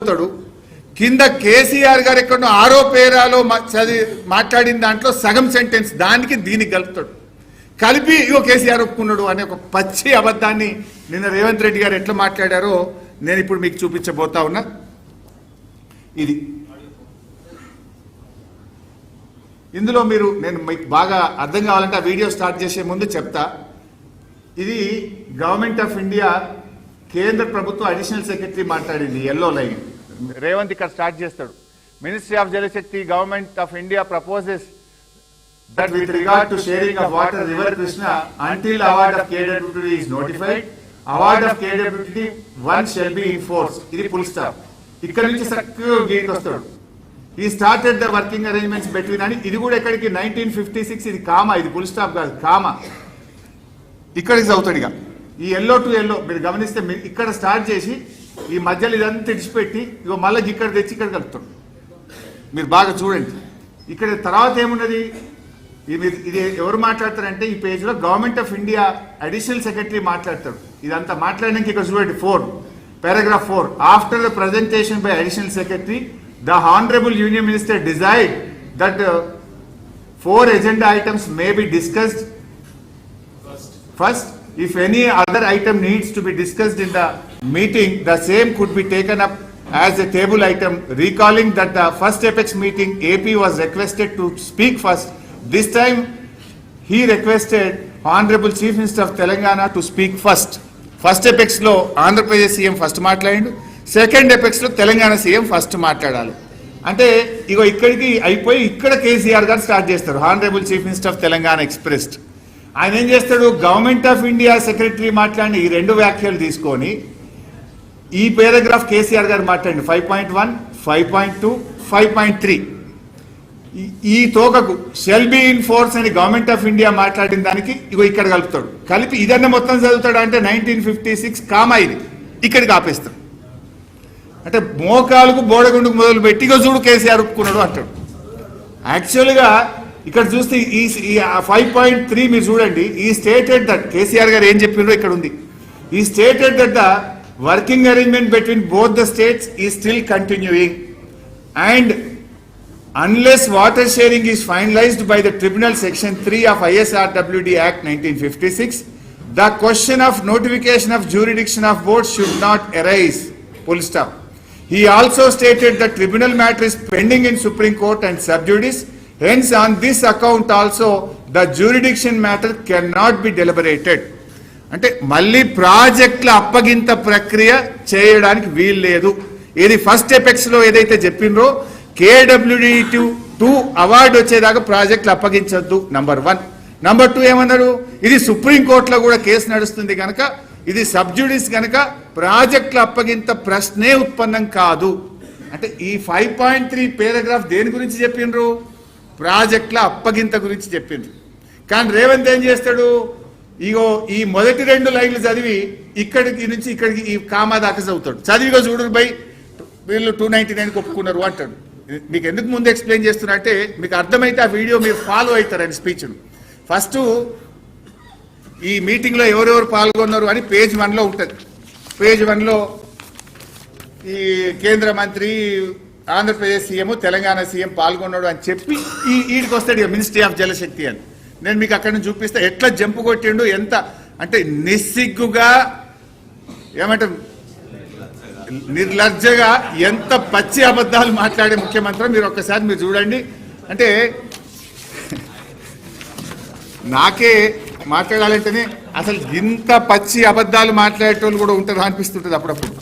కింద కేసీఆర్ గారు ఎక్కడో ఆరో పేరాలో మాట్లాడిన దాంట్లో సగం సెంటెన్స్ దానికి దీనికి కలుపుతాడు, కలిపి ఇగో కేసీఆర్ ఒప్పుకున్నాడు అనే ఒక పచ్చి అబద్ధాన్ని నిన్న రేవంత్ రెడ్డి గారు ఎట్లా మాట్లాడారో నేను ఇప్పుడు మీకు చూపించబోతా ఉన్నా. ఇది ఇందులో మీరు నేను మీకు బాగా అర్థం కావాలంటే ఆ వీడియో స్టార్ట్ చేసే ముందు చెప్తా. ఇది గవర్నమెంట్ ఆఫ్ ఇండియా కేంద్ర ప్రభుత్వ అడిషనల్ సెక్రటరీ మాట్లాడింది ఎల్లో లైన్. రేవంత్ ఇక్కడ స్టార్ట్ చేస్తాడు. Ministry of Jal Shakti government of India proposes that with regard to sharing of water river Krishna until award of KWT is notified, award of KWT one shall be enforced. ఇది full stop. ఇక్కడ నుంచి సక్కు గీకి వస్తాడు. He started the working arrangements between అని ఇది కూడా ఎక్కడికి 1956 ఇది comma, ఇది full stop కాదు కామా. ఇక్కడికి చదువుతాడు. ఇక ఈ ఎల్లో టు ఎల్లో మీరు గమనిస్తే ఇక్కడ స్టార్ట్ చేసి ఈ మధ్యలో ఇదంతా తెడిచిపెట్టి ఇగో మళ్ళీ ఇక్కడ తెచ్చి ఇక్కడ కలుపుతాడు. మీరు బాగా చూడండి. ఇక్కడ తర్వాత ఏమున్నది, ఇది ఎవరు మాట్లాడతారంటే ఈ పేజ్ లో government of India additional secretary మాట్లాడతాడు. ఇదంతా మాట్లాడడానికి ఇక్కడ చూడండి 4 paragraph 4 after the presentation by additional secretary the honourable union minister decide that 4 agenda items may be discussed first. If any other item needs to be discussed in the meeting, the same could be taken up as a table item, recalling that the first apex meeting AP was requested to speak first. This time he requested Honorable Chief Minister of Telangana to speak first. First apex lo Andhra Pradesh CM first మాట్లాడిండు, second apex లో Telangana CM first మాట్లాడాలి. అంటే ఇగో ఇక్కడికి అయిపోయి ఇక్కడ కేసీఆర్ గారు start చేస్తారు. Honourable chief minister of Telangana expressed. ఆయన ఏం చేస్తాడు, గవర్నమెంట్ ఆఫ్ ఇండియా సెక్రటరీ మాట్లాడిన ఈ 2 వ్యాఖ్యలు తీసుకొని ఈ పారాగ్రాఫ్ కేసీఆర్ గారు మాట్లాడండి 5.1, 5.2, 5.3 ఈ తోకకు షెల్ బి ఇన్ ఫోర్స్ అని గవర్నమెంట్ ఆఫ్ ఇండియా మాట్లాడిన దానికి ఇగో ఇక్కడ కలుపుతాడు. కలిపి ఇదన్న మొత్తం చదువుతాడు. అంటే 1956 కామా ఇది ఇక్కడికి ఆపేస్తాడు. అంటే మోకాలకు బోడగుండుకు మొదలు పెట్టి ఇగో చూడు కేసీఆర్ ఒప్పుకున్నాడు అంటాడు. యాక్చువల్గా ఇక్కడ చూస్తే ఈ 5.3 మీరు చూడండి. ఈ స్టేటెడ్ దట్ కేసీఆర్ గారు ఏం చెప్పిండ్రో ఇక్కడ ఉంది. Is stated that the working arrangement between both the states is still continuing and unless water sharing is finalized by the tribunal section 3 of ISRWD Act 1956, the question of notification of jurisdiction of board should not arise. Full stop. He also stated that tribunal matter is pending in Supreme Court and sub judice. Hence, on this account also, the jurisdiction matter cannot be deliberated. అంటే మళ్ళీ ప్రాజెక్టుల అప్పగింత ప్రక్రియ చేయడానికి వీలు లేదు. ఇది first apex లో ఏదైతే చెప్పిండ్రో KWT2 అవార్డు వచ్చేదాకా ప్రాజెక్టులు అప్పగించొద్దు నంబర్ 1. నంబర్ 2 ఏమన్నారు, ఇది సుప్రీంకోర్టులో కూడా కేసు నడుస్తుంది కనుక ఇది సబ్జుడిస్ కనుక ప్రాజెక్టుల అప్పగింత ప్రశ్నే ఉత్పన్నం కాదు. అంటే ఈ 5.3 పారాగ్రాఫ్ దేని గురించి చెప్పిండ్రు, ప్రాజెక్టుల అప్పగింత గురించి చెప్పిండ్రు. కానీ రేవంత్ ఏం చేస్తాడు, ఇగో ఈ మొదటి 2 లైన్లు చదివి ఇక్కడికి నుంచి ఇక్కడికి ఈ కామా దాకా చదువుతాడు. చదివిగో చూడు బై వీళ్ళు 299కి ఒప్పుకున్నారు అంటాడు. మీకు ఎందుకు ముందు ఎక్స్ప్లెయిన్ చేస్తున్నా అంటే మీకు అర్థమైతే ఆ వీడియో మీరు ఫాలో అవుతారని స్పీచ్ను. ఫస్ట్ ఈ మీటింగ్లో ఎవరెవరు పాల్గొన్నారు అని పేజ్ 1లో ఉంటుంది. పేజ్ 1లో ఈ కేంద్ర మంత్రి ఆంధ్రప్రదేశ్ సీఎం తెలంగాణ సీఎం పాల్గొన్నాడు అని చెప్పి ఈడికి వస్తాడు మినిస్ట్రీ ఆఫ్ జలశక్తి అని. నేను మీకు అక్కడ నుంచి చూపిస్తా ఎట్లా జంపు కొట్టిండు, ఎంత అంటే నిస్సిగ్గుగా ఏమంటారు నిర్లజ్జగా ఎంత పచ్చి అబద్ధాలు మాట్లాడే ముఖ్యమంత్రి మీరు ఒక్కసారి మీరు చూడండి. అంటే నాకే మాట్లాడాలంటేనే అసలు ఇంత పచ్చి అబద్ధాలు మాట్లాడేటోళ్ళు కూడా ఉంటారు అనిపిస్తుంటుంది అప్పుడప్పుడు.